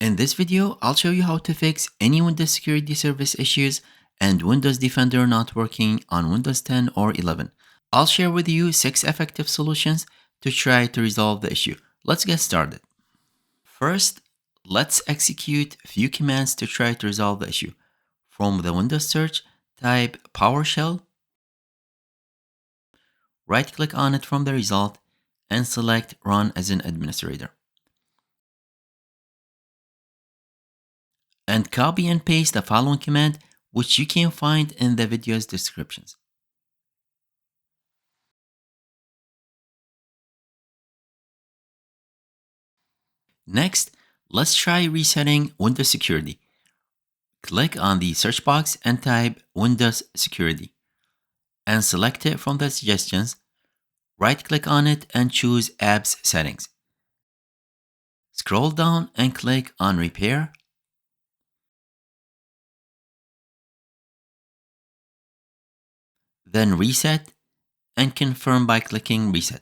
In this video, I'll show you how to fix any Windows security service issues and Windows Defender not working on Windows 10 or 11. I'll share with you 6 effective solutions to try to resolve the issue. Let's get started. First, let's execute a few commands to try to resolve the issue. From the Windows search, type PowerShell, right-click on it from the result, and select Run as an administrator. And copy and paste the following command, which you can find in the video's descriptions. Next, let's try resetting Windows Security. Click on the search box and type Windows Security, and select it from the suggestions. Right-click on it and choose Apps Settings. Scroll down and click on Repair. Then Reset, and confirm by clicking Reset.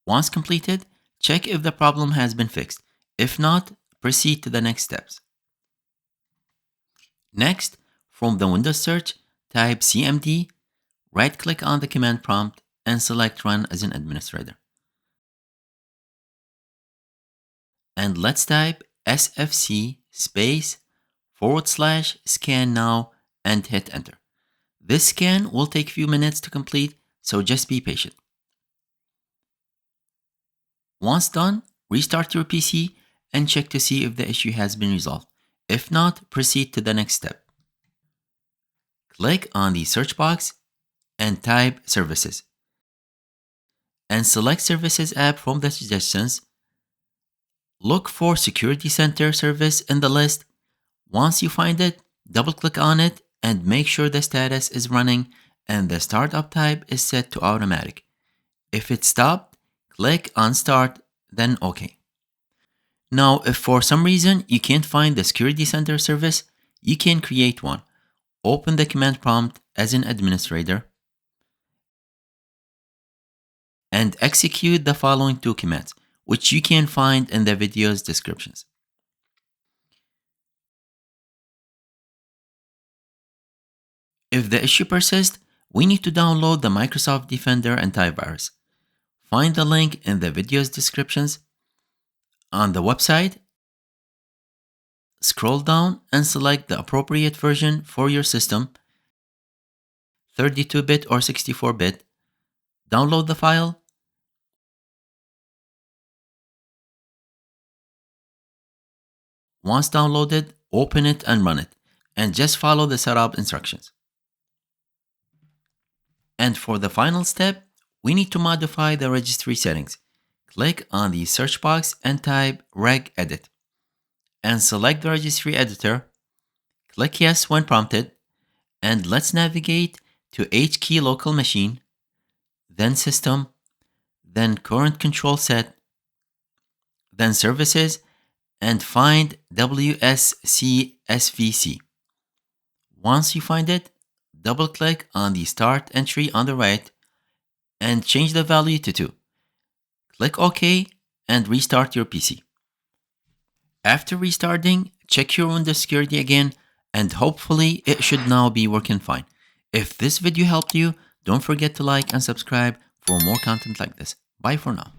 Once completed, check if the problem has been fixed. If not, proceed to the next steps. Next, from the Windows search, type CMD, right-click on the command prompt, and select Run as an administrator. And let's type sfc /scan now and hit enter. This scan will take a few minutes to complete, so just be patient. Once done, restart your PC and check to see if the issue has been resolved. If not, proceed to the next step. Click on the search box and type Services. And select Services app from the suggestions. Look for Security Center service in the list. Once you find it, double-click on it and make sure the status is running and the startup type is set to automatic. If it's stopped, click on Start, then OK. Now, if for some reason you can't find the Security Center service, you can create one. Open the command prompt as an administrator and execute the following 2 commands, which you can find in the video's descriptions. If the issue persists, we need to download the Microsoft Defender antivirus. Find the link in the video's descriptions. On the website, scroll down and select the appropriate version for your system, 32-bit or 64-bit. Download the file. Once downloaded, open it and run it, and just follow the setup instructions. And for the final step, we need to modify the registry settings. Click on the search box and type regedit, and select the registry editor. Click Yes when prompted, and let's navigate to HKey local machine, then System, then Current Control Set, then Services, and find wscsvc. Once you find it, double-click on the Start entry on the right and change the value to 2. Click OK and restart your PC. After restarting, check your Windows security again, and hopefully it should now be working fine. If this video helped you, don't forget to like and subscribe for more content like this. Bye for now.